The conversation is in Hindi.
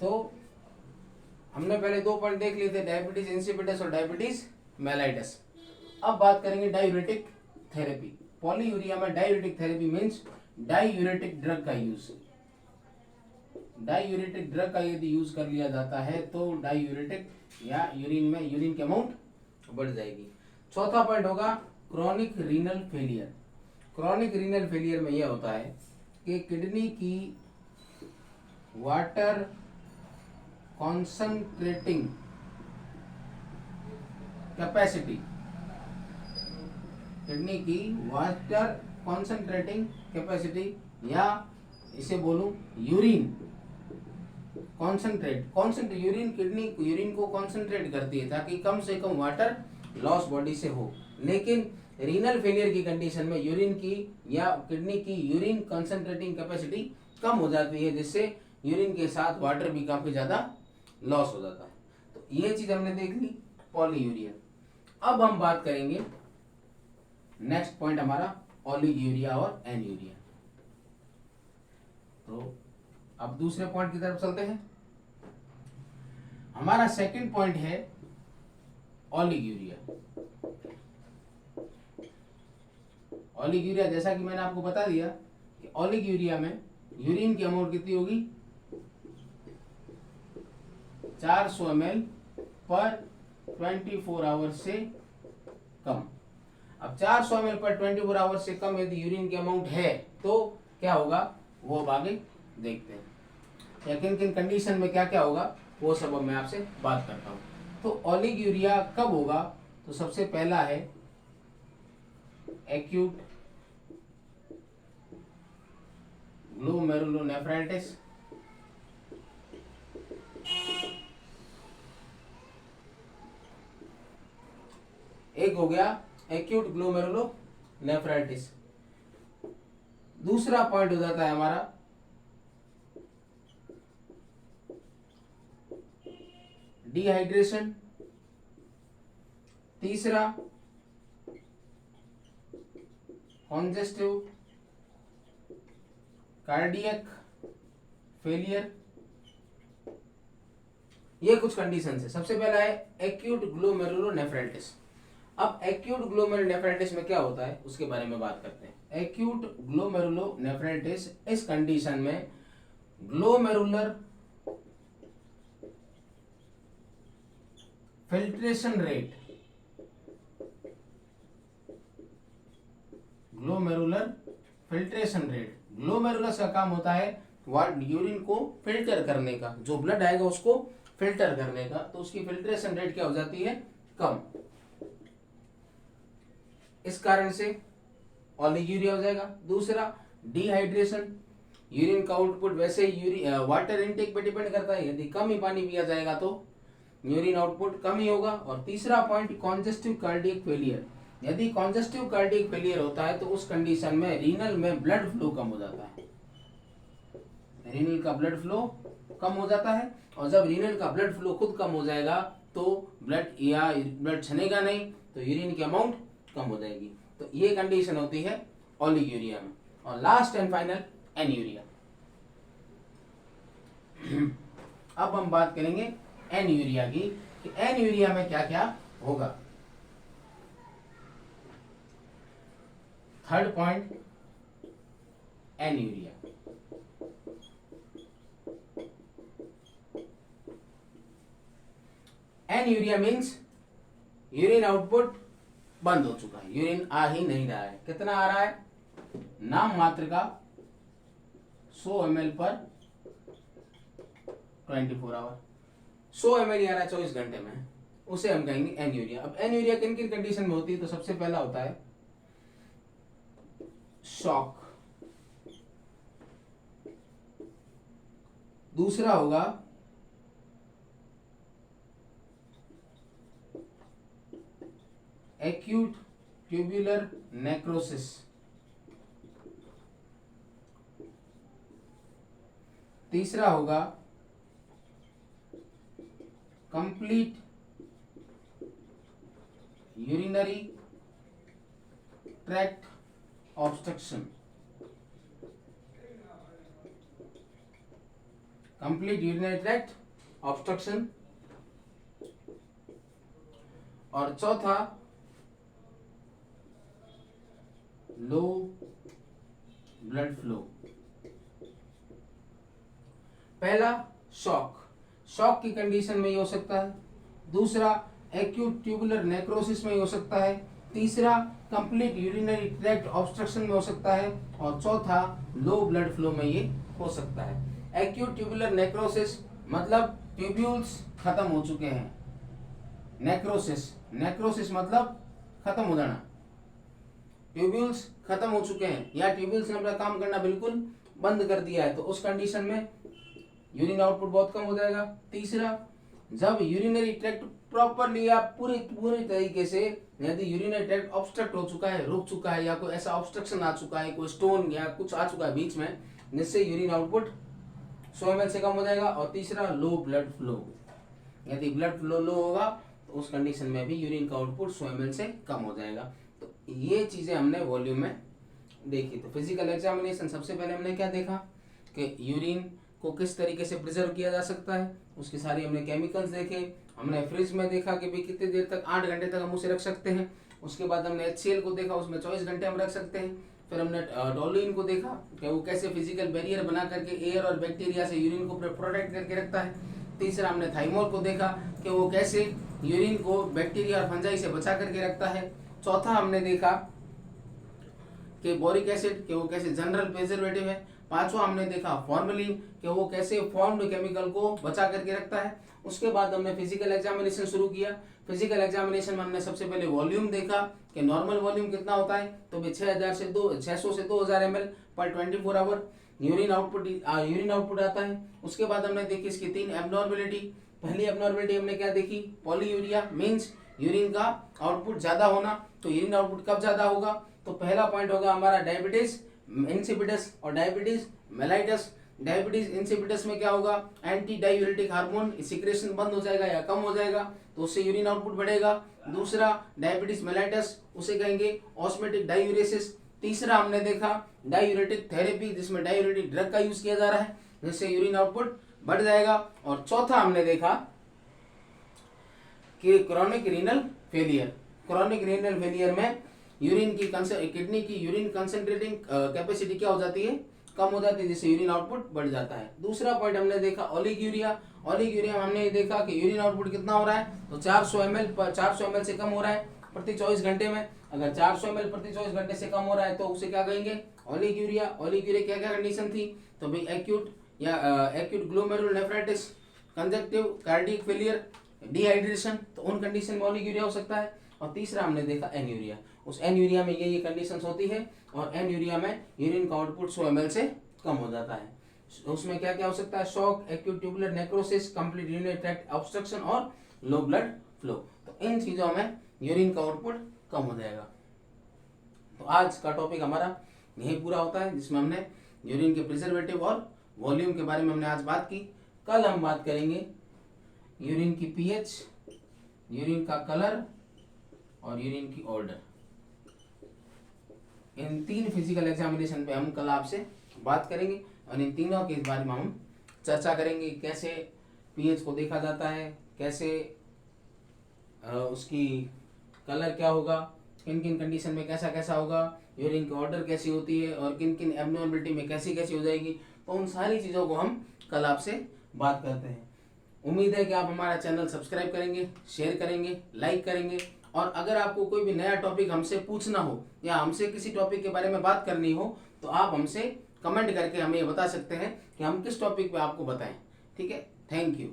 तो हमने पहले 2 पॉइंट देख लिए थे, डायबिटीज इंसिपिडस और डायबिटीज मेलाइटस। अब बात करेंगे डायूरेटिक थेरेपी। पॉलीयूरिया में diuretic therapy means diuretic drug का यूज। डायूरेटिक ड्रग का यदि यूज कर लिया जाता है तो डायूरेटिक या यूरिन में यूरिन की अमाउंट बढ़ जाएगी। चौथा पॉइंट होगा chronic renal failure. Chronic renal failure में यह होता है कि किडनी की वाटर कॉन्संट्रेटिंग कैपेसिटी, किडनी की वाटर कॉन्संट्रेटिंग कैपेसिटी, या इसे बोलूं urine concentrate urine, kidney urine को कॉन्सेंट्रेट करती है ताकि कम से कम वाटर लॉस बॉडी से हो। लेकिन रीनल फेलियर की कंडीशन में यूरिन की या किडनी की यूरिन कॉन्सेंट्रेटिंग कैपेसिटी कम हो जाती है, जिससे यूरिन के साथ वाटर भी काफी ज्यादा लॉस हो जाता है। तो ये चीज हमने देख ली पॉलीयूरिया। अब हम बात करेंगे नेक्स्ट पॉइंट हमारा ओलिगोयूरिया और एनयूरिया। तो अब दूसरे पॉइंट की तरफ चलते हैं। हमारा सेकंड पॉइंट है ओलिगोयूरिया। ओलिगोयूरिया जैसा कि मैंने आपको बता दिया कि ओलिगोयूरिया में यूरिन की अमाउंट कितनी होगी, 400 ml पर 24 आवर्स से कम। अब 400 ml पर 24 आवर्स से कम यदि यूरिन की अमाउंट है तो क्या होगा वो अब आगे देखते हैं, या किन किन कंडीशन में क्या क्या होगा वो सब अब मैं आपसे बात करता हूँ। तो ओलिगोयूरिया कब होगा, तो सबसे पहला है एक्यूट ग्लोमेरुलोनेफ्राइटिस, एक हो गया एक्यूट ग्लोमेरुलोनेफ्राइटिस। दूसरा पॉइंट हो जाता है हमारा डिहाइड्रेशन। तीसरा कॉन्जेस्टिव कार्डियक फेलियर। ये कुछ कंडीशन है। सबसे पहला है एक्यूट ग्लोमेरुलोनेफ्राइटिस। अब एक्यूट ग्लोमेरुलोनेफ्राइटिस में क्या होता है उसके बारे में बात करते हैं। एक्यूट ग्लोमेरुलोनेफ्राइटिस, इस कंडीशन में glomerular filtration rate, glomerular filtration rate, glomerulus का काम होता है यूरिन को फिल्टर करने का, जो ब्लड आएगा उसको फिल्टर करने का, तो उसकी फिल्ट्रेशन रेट क्या हो जाती है, कम। इस कारण से ओलिगोयूरिया हो जाएगा। दूसरा डिहाइड्रेशन, यूरिन का आउटपुट वैसे वाटर इनटेक पे डिपेंड करता है, यदि कम ही पानी पिया जाएगा तो यूरिन आउटपुट कम ही होगा। और तीसरा पॉइंट कॉन्जेस्टिव कार्डियक फेलियर, यदि कॉन्जेस्टिव कार्डियक फेलियर होता है तो उस कंडीशन में रीनल में ब्लड फ्लो कम हो जाता है, रीनल का ब्लड फ्लो कम हो जाता है। और जब रीनल का ब्लड फ्लो खुद कम हो जाएगा तो ब्लड छनेगा नहीं, तो यूरिन की अमाउंट कम हो जाएगी। तो ये कंडीशन होती है ओलिगोयूरिया में। और लास्ट एंड फाइनल एनयूरिया। अब हम बात करेंगे एनयूरिया की, कि एनयूरिया में क्या क्या होगा। Third point anuria. Anuria means urine output बंद हो चुका है, यूरिन आ ही नहीं रहा है। कितना आ रहा है, नाम मात्र का 100 ml पर 24 आवर, 100 ml आ रहा है 24 घंटे में, उसे हम कहेंगे एनयूरिया। अब एनयूरिया किन किन कंडीशन में होती है, तो सबसे पहला होता है शॉक, दूसरा होगा एक्यूट ट्यूबुलर नेक्रोसिस, तीसरा होगा complete urinary tract obstruction, complete urinary tract obstruction, और चौथा लो ब्लड फ्लो। पहला शॉक, शॉक की कंडीशन में ये हो सकता है। दूसरा एक्यूट ट्यूबुलर नेक्रोसिस में हो सकता है। तीसरा कंप्लीट यूरिनरी ट्रैक्ट ऑब्स्ट्रक्शन में हो सकता है। और चौथा लो ब्लड फ्लो में ये हो सकता है। एक्यूट ट्यूबुलर नेक्रोसिस मतलब ट्यूब्यूल्स खत्म हो चुके हैं। नेक्रोसिस, नेक्रोसिस मतलब खत्म हो जाना, ट्यूब्यूल्स खत्म हो चुके हैं या ट्यूब्यूल्स ने अपना काम करना बिल्कुल बंद कर दिया है, तो उस कंडीशन में यूरिन आउटपुट बहुत कम हो जाएगा। तीसरा, जब यूरिनरी ट्रैक्ट प्रॉपरली या पूरी तरीके से, यदि यूरिनरी ट्रैक्ट ऑब्स्ट्रक्ट हो चुका है, रुक चुका है, या कोई ऐसा ऑब्स्ट्रक्शन आ चुका है, कोई स्टोन या कुछ आ चुका है बीच में, जिससे यूरिन आउटपुट 100 ml से कम हो जाएगा। और तीसरा लो ब्लड फ्लो, यदि ब्लड फ्लो लो होगा तो उस कंडीशन में भी यूरिन का आउटपुट 100 ml से कम हो जाएगा। तो ये चीजें हमने वॉल्यूम में देखी। तो फिजिकल एग्जामिनेशन सबसे पहले हमने क्या देखा कि यूरिन को किस तरीके से प्रिजर्व किया जा सकता है, उसकी सारी हमने केमिकल्स देखे। हमने फ्रिज में देखा कि भाई कितनी देर तक, 8 घंटे तक हम उसे रख सकते हैं। उसके बाद हमने HCl को देखा, उसमें 24 घंटे हम रख सकते हैं। फिर हमने टोलुइन को देखा कि वो कैसे फिजिकल बैरियर बना करके एयर और बैक्टीरिया से यूरिन को प्रोटेक्ट करके रखता है। तीसरा हमने थाइमोल को देखा कि वो कैसे यूरिन को बैक्टीरिया और फंजाई से बचा करके रखता है। चौथा हमने देखा कि बोरिक एसिड कि वो कैसे जनरल प्रिजर्वेटिव है। पांचवा हमने देखा फॉर्मेलिन कि वो कैसे फॉर्म्ड केमिकल को बचा करके रखता है। उसके बाद हमने फिजिकल एग्जामिनेशन शुरू किया। फिजिकल एग्जामिनेशन में हमने सबसे पहले वॉल्यूम देखा कि नॉर्मल वॉल्यूम कितना होता है, तो 600 से 2000 ml पर 24 आवर यूरिन आउटपुट आता है। उसके बाद हमने देखी इसकी 3 एब्नॉर्मेलिटी। पहली एब्नॉर्मेलिटी हमने क्या देखी, पॉलीयूरिया, मींस यूरिन का आउटपुट ज्यादा होना। तो यूरिन आउटपुट कब ज्यादा होगा, तो पहला पॉइंट होगा हमारा डायबिटीज इंसिपिडस और डायबिटीज मेलाइटस। डायबिटीज इंसिपिडस में क्या होगा, एंटी डायूरेटिक हार्मोन सिक्रेशन बंद हो जाएगा या कम हो जाएगा, तो उससे यूरिन आउटपुट बढ़ेगा। दूसरा डायबिटीज मेलाइटस, उसे कहेंगे ऑस्मेटिक डायूरेसिस। तीसरा हमने देखा डायूरेटिक थेरेपी, जिसमें डायूरेटिक ड्रग का यूज किया जा रहा है, जिससे यूरिन आउटपुट बढ़ जाएगा। और चौथा हमने देखा कि chronic renal failure. Chronic renal failure में यूरिन की किडनी की यूरिन कंसंट्रेटिंग कैपेसिटी क्या हो जाती है, कम हो जाती है, जिससे यूरिन आउटपुट बढ़ जाता है। दूसरा पॉइंट हमने देखा ओलिगुरिया। ओलिगुरिया में हमने देखा कि यूरिन आउटपुट कितना हो रहा है, तो 400 ml से कम हो रहा है प्रति 24 घंटे में। अगर 400 ml प्रति 24 घंटे से कम हो रहा है तो उसे क्या कहेंगे, ओलिगुरिया। ओलिगुरिया क्या क्या कंडीशन थी, तो भाई acute glomerulonephritis, conjunctive cardiac failure, dehydration, तो उन कंडीशन में ओलिगुरिया हो सकता है। और तीसरा हमने देखा एन्यूरिया। उस एन्यूरिया में ये कंडीशंस होती है, और एन्यूरिया में यूरिन का आउटपुट 100 ml से कम हो जाता है। उसमें क्या क्या हो सकता है, shock, acute tubular necrosis, complete urinary tract obstruction और लो ब्लड फ्लो। तो इन चीजों में यूरिन का आउटपुट कम हो जाएगा। तो आज का टॉपिक हमारा यही पूरा होता है, जिसमें हमने यूरिन के प्रिजर्वेटिव और वॉल्यूम के बारे में हमने आज बात की। कल हम बात करेंगे यूरिन की पीएच, यूरिन का कलर और यूरिन की ऑर्डर। इन 3 फिजिकल एग्जामिनेशन पे हम कल आपसे बात करेंगे और इन तीनों के बारे में हम चर्चा करेंगे, कैसे पीएच को देखा जाता है, कैसे उसकी कलर क्या होगा, किन किन कंडीशन में कैसा कैसा होगा, यूरिन की ऑर्डर कैसी होती है और किन किन एब्नॉर्मलिटी में कैसी कैसी हो जाएगी। तो उन सारी चीज़ों को हम कल आपसे बात करते हैं। उम्मीद है कि आप हमारा चैनल सब्सक्राइब करेंगे, शेयर करेंगे, लाइक करेंगे। और अगर आपको कोई भी नया टॉपिक हमसे पूछना हो या हमसे किसी टॉपिक के बारे में बात करनी हो, तो आप हमसे कमेंट करके हमें ये बता सकते हैं कि हम किस टॉपिक पे आपको बताएं। ठीक है, थैंक यू।